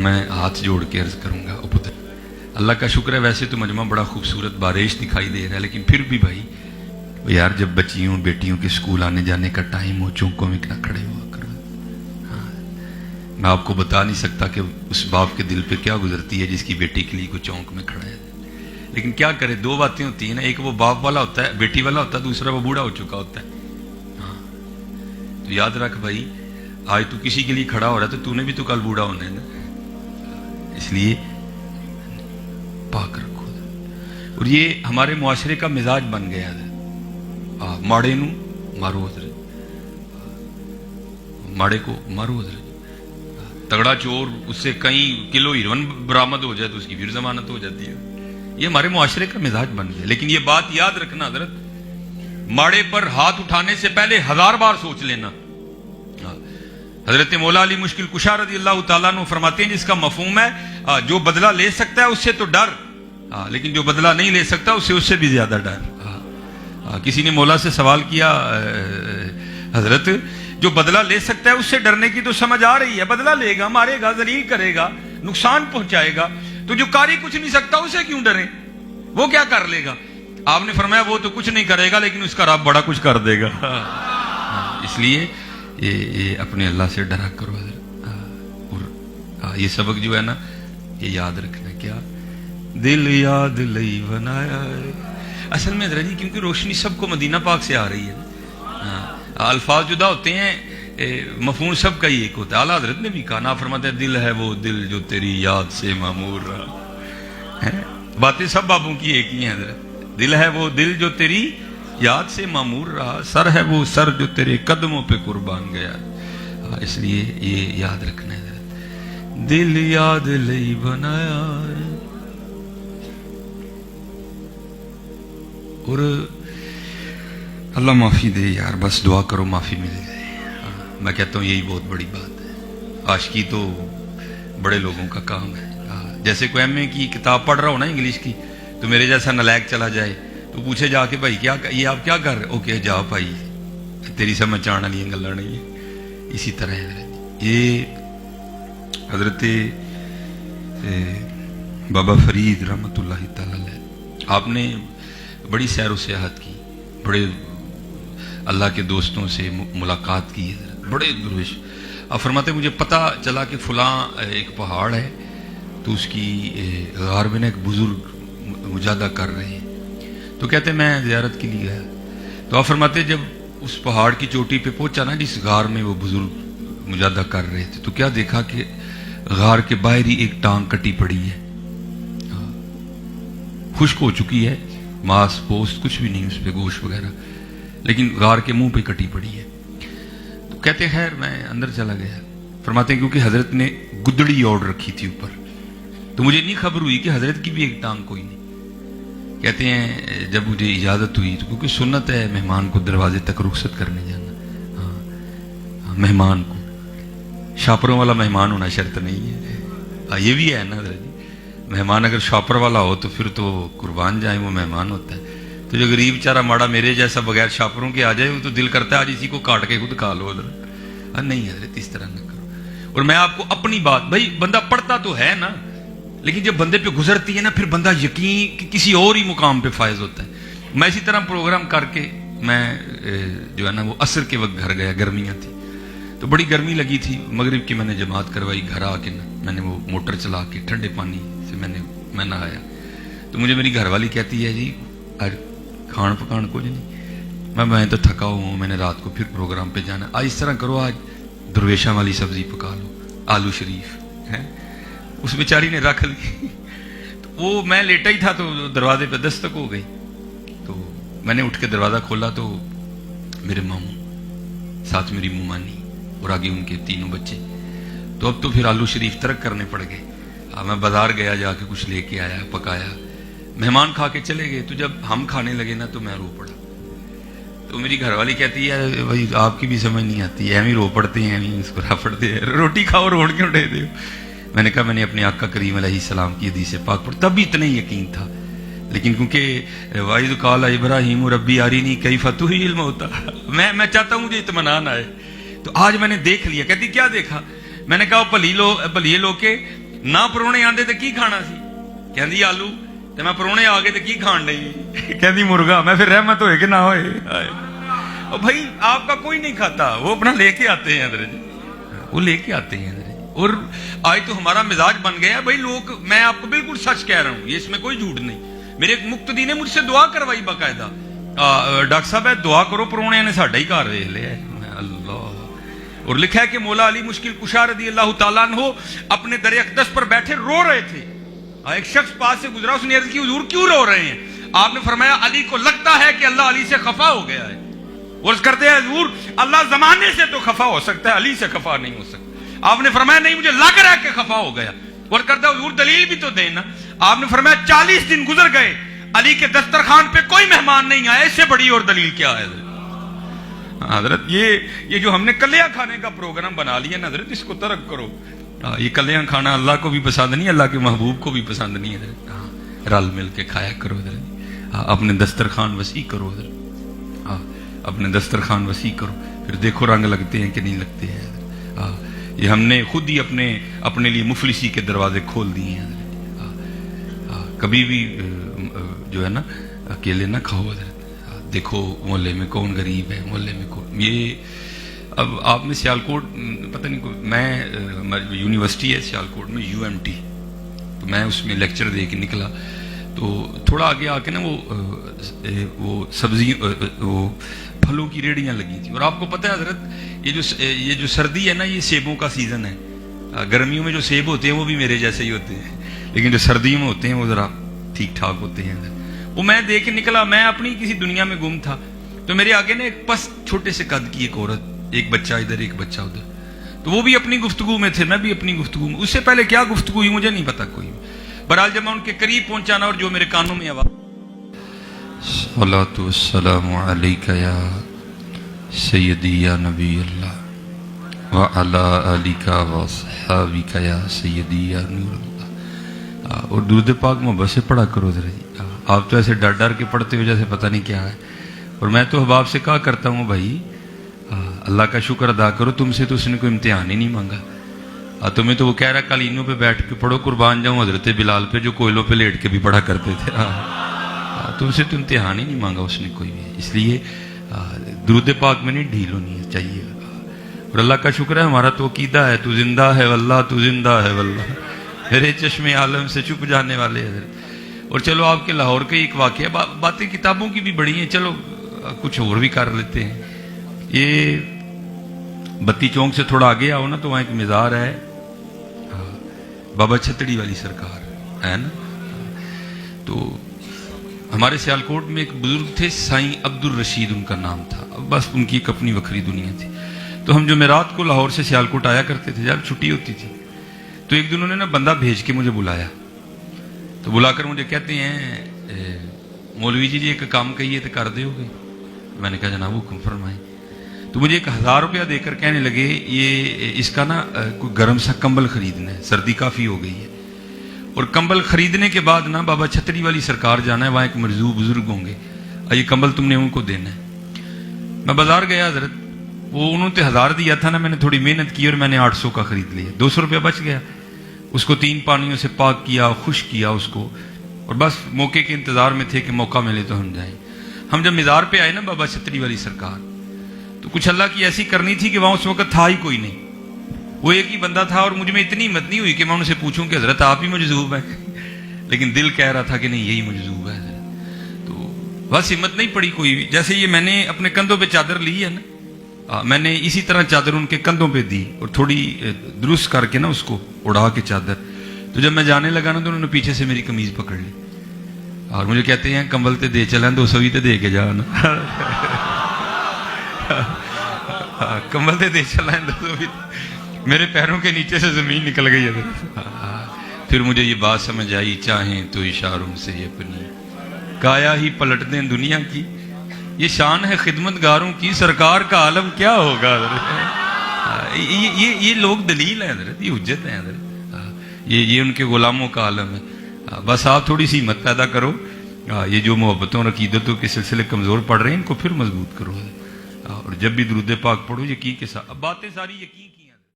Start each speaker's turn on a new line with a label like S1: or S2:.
S1: میں ہاتھ جوڑ کے عرض کروں گا پتر اللہ کا شکر ہے ویسے تو مجمع بڑا خوبصورت بارش دکھائی دے رہا ہے، لیکن پھر بھی بھائی یار جب بچیوں بیٹیوں کے اسکول آنے جانے کا ٹائم ہو چونکوں میں نہ کھڑے ہوا کرو. میں آپ کو بتا نہیں سکتا کہ اس باپ کے دل پہ کیا گزرتی ہے جس کی بیٹی کے لیے کوئی چونک میں کھڑا ہے. لیکن کیا کرے، دو باتیں ہوتی ہیں نا، ایک وہ باپ والا ہوتا ہے، بیٹی والا ہوتا ہے، دوسرا وہ بوڑھا ہو چکا ہوتا ہے. ہاں تو یاد رکھ بھائی، آج تو کسی کے لیے کھڑا ہو رہا ہے تو نے بھی تو کل بوڑھا ہونا ہے نا، اس لیے پاک رکھو. اور یہ ہمارے معاشرے کا مزاج بن گیا ہے. ماڑے نو مارو حضرت، ماڑے کو مارو حضرت. تگڑا چور اس سے کئی کلو ہیروئن برآمد ہو جائے تو اس کی پھر ضمانت ہو جاتی ہے. یہ ہمارے معاشرے کا مزاج بن گیا. لیکن یہ بات یاد رکھنا حضرت، ماڑے پر ہاتھ اٹھانے سے پہلے 1000 بار سوچ لینا. حضرت مولا علی مشکل کشا رضی اللہ تعالیٰ عنہ فرماتے ہیں جس کا مفہوم ہے جو بدلہ لے سکتا ہے اس سے تو ڈر، لیکن جو بدلہ نہیں لے سکتا اس سے بھی زیادہ ڈر. کسی نے مولا سے سوال کیا، حضرت جو بدلہ لے سکتا ہے اس سے ڈرنے کی تو سمجھ آ رہی ہے، بدلہ لے گا، مارے گا، ذلیل کرے گا، نقصان پہنچائے گا، تو جو کاری کچھ نہیں سکتا اسے کیوں ڈریں، وہ کیا کر لے گا؟ آپ نے فرمایا وہ تو کچھ نہیں کرے گا لیکن اس کا رب بڑا کچھ کر دے گا. اس لیے یہ اپنے اللہ سے ڈرا کرو حضرت. اور یہ سبق جو ہے نا یہ یاد رکھنا. کیا دل یاد لئی بنایا ہے. اصل میں حضرت جی کیونکہ روشنی سب کو مدینہ پاک سے آ رہی ہے. الفاظ جدا ہوتے ہیں، مفہوم سب کا ہی ایک ہوتا ہے. اعلیٰ حضرت نے بھی کہا، نا فرماتے ہیں دل ہے وہ دل جو تیری یاد سے معمور رہا. باتیں سب بابوں کی ایک ہی ہیں حضرت. دل ہے وہ دل جو تیری یاد سے معمور رہا، سر ہے وہ سر جو تیرے قدموں پہ قربان گیا. اس لیے یہ یاد رکھنا ہے حضرت، دل یاد لئی بنایا. اور اللہ معافی دے یار، بس دعا کرو معافی مل جائے. میں کہتا ہوں یہی بہت بڑی بات ہے. عاشقی تو بڑے لوگوں کا کام ہے. جیسے کوئی ایم اے کی کتاب پڑھ رہا ہو نا انگلش کی، تو میرے جیسا نالائق چلا جائے تو پوچھے جا کے بھائی کیا یہ آپ کیا کر رہے؟ اوکے جا بھائی، تیری سمجھ آنے والی گلاں نہیں ہے. اسی طرح ہے یہ حضرت بابا فرید رحمۃ اللہ تعالی علیہ، آپ نے بڑی سیر و سیاحت کی، بڑے اللہ کے دوستوں سے ملاقات کی، بڑے درویش. آپ فرماتے مجھے پتہ چلا کہ فلاں ایک پہاڑ ہے تو اس کی غار میں ایک بزرگ مجاہدہ کر رہے ہیں. تو کہتے میں زیارت کے لیے گیا. تو آپ فرماتے جب اس پہاڑ کی چوٹی پہ پہنچا نا جس غار میں وہ بزرگ مجاہدہ کر رہے تھے، تو کیا دیکھا کہ غار کے باہر ہی ایک ٹانگ کٹی پڑی ہے، خشک ہو چکی ہے، ماس پوست کچھ بھی نہیں اس پہ، گوشت وغیرہ، لیکن غار کے منہ پہ کٹی پڑی ہے. تو کہتے خیر میں اندر چلا گیا. فرماتے ہیں کیونکہ حضرت نے گدڑی اوڑھ رکھی تھی اوپر، تو مجھے نہیں خبر ہوئی کہ حضرت کی بھی ایک ٹانگ کوئی نہیں. کہتے ہیں جب مجھے اجازت ہوئی تو کیونکہ سنت ہے مہمان کو دروازے تک رخصت کرنے جانا. ہاں مہمان کو، شاپروں والا مہمان ہونا شرط نہیں ہے. یہ بھی ہے نا حضرت جی، مہمان اگر شاپر والا ہو تو پھر تو قربان جائیں وہ مہمان ہوتا ہے. تو جو غریب چارہ ماڑا میرے جیسا بغیر شاپروں کے آ جائے وہ تو دل کرتا ہے آج اسی کو کاٹ کے خود کھا لو حضرت. نہیں حضرت اس طرح نہ کرو. اور میں آپ کو اپنی بات، بھائی بندہ پڑھتا تو ہے نا، لیکن جب بندے پہ گزرتی ہے نا پھر بندہ یقین کہ کسی اور ہی مقام پہ فائز ہوتا ہے. میں اسی طرح پروگرام کر کے میں جو ہے نا وہ عصر کے وقت گھر گیا، گرمیاں تھی تو بڑی گرمی لگی تھی. مغرب کی میں نے جماعت کروائی، گھر آ کے نا میں نے وہ موٹر چلا کے ٹھنڈے پانی سے میں نہایا. تو مجھے میری گھر والی کہتی ہے جی آج کھان پکان کچھ نہیں. میں تو تھکا ہوں، میں نے رات کو پھر پروگرام پہ جانا. آج اس طرح کرو، آج درویشاں والی سبزی پکا لو، آلو شریف ہے. اس بیچاری نے رکھ لی. تو وہ میں لیٹا ہی تھا تو دروازے پہ دستک ہو گئی. تو میں نے اٹھ کے دروازہ کھولا تو میرے ماموں، ساتھ میری ممانی اور آگے ان کے 3 بچے. تو اب تو پھر آلو شریف ترک کرنے پڑ گئے. میں بازار گیا، جا کے کچھ لے کے آیا، پکایا. مہمان کھا کے چلے گئے تو جب ہم کھانے لگے نا تو میں رو پڑا. تو میری گھر والی کہتی ہے بھائی آپ کی بھی سمجھ نہیں آتی، ایویں رو پڑتے ہیں، ایویں مسکرا پڑتے ہیں، روٹی کھاؤ روڑ کیوں ڈے دے. میں نے کہا میں نے اپنے آقا کریم علیہ السلام کی حدیث پاک پڑھ، تب بھی اتنا ہی یقین تھا. لیکن کیونکہ وَإِذْ قَالَ إِبْرَاهِيمُ رَبِّي أَرِنِي كَيْفَ تُحْيِي الْمَوْتَىٰ، میں چاہتا ہوں مجھے اطمینان آئے. تو آج میں نے دیکھ لیا. کہتی کیا دیکھا؟ میں نے کہا بھلیے لوگ کہ ਨਾ ਪਰੋਣੇ ਆਂਦੇ ਤੇ ਕੀ ਖਾਣਾ ਸੀ? ਕਹਿੰਦੀ ਆਲੂ, ਤੇ ਮੈਂ ਪਰੋਣੇ ਆ ਗਏ ਤੇ ਕੀ ਖਾਣ ਲਈ? ਕਹਿੰਦੀ ਮੁਰਗਾ। ਮੈਂ ਫਿਰ ਰਹਿਮਤ ਹੋਏ कि ना होए? और भाई आपका कोई नहीं खाता, वो अपना लेके आते हैं अंदर जी, वो लेके आते हैं अंदर। और आज तो हमारा मिजाज बन गया है भाई लोग, मैं आपको बिल्कुल सच कह रहा हूँ, ये इसमें कोई झूठ नहीं। मेरे एक मुक्तदी ने मुझसे दुआ करवाई बाकायदा, डॉक्टर साहब दुआ करो परोने ने साडा ही घर वेख लिया। अल्लाह। और लिखा है कि मौला अली मुश्किल कुशा रज़ी अल्लाह तआला अन्हु अपने दर अक़दस पर बैठे रो रहे थे। एक शख्स पास से गुजरा, उसने अर्ज़ की हुजूर क्यों रो रहे हैं? आपने फरमाया अली को लगता है कि अल्लाह अली से खफा हो गया है। और करते हैं हुजूर अल्लाह जमाने से तो खफा हो सकता है, अली से खफा नहीं हो सकता। आपने फरमाया नहीं मुझे लग रहा है कि खफा हो गया। और करता है हुजूर दलील भी तो देना। आपने फरमाया 40 दिन गुजर गए, अली के दस्तरखान पे कोई मेहमान नहीं आया, इससे बड़ी और दलील क्या है? हजरत ये जो हमने कलिया खाने का प्रोग्राम बना लिया ना हजरत, इसको तर्क करो। ये कलिया खाना अल्लाह को भी पसंद नहीं, अल्लाह के महबूब को भी पसंद नहीं है। रल मिल के खाया करो हजरत, अपने दस्तरखान वसी करो हजरत, अपने दस्तरखान वसी करो, फिर देखो रंग लगते हैं कि नहीं लगते हैं। ये हमने खुद ही अपने लिए मुफलिसी के दरवाजे खोल दिए हैं। कभी भी जो है ना अकेले ना खाओ हजरत, देखो मोहल्ले में कौन गरीब है, मोहल्ले में कौन। ये अब आपने सियालकोट पता नहीं, मैं यूनिवर्सिटी है सियालकोट में UMT, तो मैं उसमें लेक्चर दे के निकला, तो थोड़ा आगे आके ना वो सब्जी वो फलों की रेहड़ियाँ लगी थी। और आपको पता है हजरत ये जो सर्दी है ना, ये सेबों का सीजन है। गर्मियों में जो सेब होते हैं वो भी मेरे जैसे ही होते हैं, लेकिन जो सर्दियों में होते हैं वो जरा ठीक ठाक होते हैं। वो मैं देख के निकला, मैं अपनी किसी दुनिया में गुम था, तो मेरे आगे ना एक पस छोटे से कद की एक औरत, एक बच्चा इधर एक बच्चा उधर, तो वो भी अपनी गुफ्तगू में थे, मैं भी अपनी गुफ्तगू में। उससे पहले क्या गुफ्तगू हुई मुझे नहीं पता कोई। बहरहाल जब मैं उनके करीब पहुंचा ना, और जो मेरे कानों में आवाज, सल्लल्लाहु वस्सलामु अलैका या सय्यदी या नबी अल्लाह व अला आलिका व सहाबिका या सय्यदी या नूर अल्लाह। और दुरूद पाक मोहब्बत से पढ़ा करो जरा जी। आप तो ऐसे डर डर के पढ़ते हो जैसे पता नहीं क्या है। और मैं तो अहबाब से कहा करता हूँ भाई अल्लाह का शुक्र अदा करो, तुमसे तो उसने कोई इम्तिहान ही नहीं मांगा। तुम्हें तो वो कह रहा कालीनों पे बैठ के पढ़ो, कुर्बान जाऊं हजरत बिलाल पे जो कोयलों पे लेट के भी पढ़ा करते थे। तुमसे तो इम्तिहान ही नहीं मांगा उसने कोई भी। इसलिए दुरूद पाक में नहीं ढील होनी चाहिए। और अल्लाह का शुक्र है हमारा तो अकीदा है, तू जिंदा है वल्लाह, तू जिंदा है वल्लाह, मेरे चश्मे आलम से छुप जाने वाले हजरत। और चलो आपके लाहौर के एक वाक़या, बातें किताबों की भी बड़ी हैं, चलो कुछ और भी कर लेते हैं। ये बत्ती चौक से थोड़ा आगे आओ ना, तो वहाँ एक मज़ार है, बाबा छतड़ी वाली सरकार है ना। तो हमारे सियालकोट में एक बुजुर्ग थे, साईं अब्दुल रशीद उनका नाम था। अब बस उनकी एक अपनी वखरी दुनिया थी। तो हम जुमेरात को लाहौर से सियालकोट आया करते थे, जब छुट्टी होती थी, तो एक दिन उन्होंने ना बंदा भेज के मुझे बुलाया। तो बुलाकर मुझे कहते हैं मौलवी जी एक काम कहिए तो कर दोगे? मैंने कहा जनाब हुक्म फरमाएं। तो मुझे 1000 रुपया देकर कहने लगे ये इसका ना कोई गर्म सा कंबल खरीदना है, सर्दी काफ़ी हो गई है। और कंबल खरीदने के बाद ना बाबा छतरी वाली सरकार जाना है, वहाँ एक मरजू बुजुर्ग होंगे, ये कंबल तुमने उनको देना है। मैं बाजार गया हजरत, वो उन्होंने 1000 दिया था ना, मैंने थोड़ी मेहनत की और मैंने 800 का खरीद लिया। 200 रुपया बच गया। उसको 3 पानियों से पाक किया, खुश किया उसको, और बस मौके के इंतजार में थे कि मौका मिले तो हम जाएं। हम जब मज़ार पे आए ना बाबा छतरी वाली सरकार, तो कुछ अल्लाह की ऐसी करनी थी कि वहां उस वक्त था ही कोई नहीं, वो एक ही बंदा था। और मुझे में इतनी हिम्मत नहीं हुई कि मैं उनसे पूछूं कि हजरत आप ही मजजूब है, लेकिन दिल कह रहा था कि नहीं यही मजजूब है। तो बस हिम्मत नहीं पड़ी कोई भी। जैसे ये मैंने अपने कंधों पे चादर ली है ना, मैंने इसी तरह चादर उनके कंधों पे दी और थोड़ी दुरुस्त करके ना उसको उड़ा के चादर। तो जब मैं जाने लगा ना, तो उन्होंने पीछे से मेरी कमीज पकड़ ली और मुझे कहते हैं कंबल ते दे चलें, 200 भी तो दे के जा ना। कंबल ते दे चलें 200 भी। मेरे पैरों के नीचे से जमीन निकल गई है। फिर मुझे ये बात समझ आई, चाहें तो इशारों से अपनी काया ही पलट दें दुनिया की, ये शान है खिदमतगारों की, सरकार का आलम क्या होगा। ये लोग दलील है हजरत, ये हुज्जत है हजरत, ये उनके गुलामों का आलम है। बस आप थोड़ी सी हिम्मत पैदा करो, ये जो मोहब्बतों और अकीदतों के सिलसिले कमज़ोर पड़ रहे हैं इनको फिर मजबूत करो। और जब भी दुरूद पाक पढ़ो यकीन के साथ, अब बातें सारी यकीन की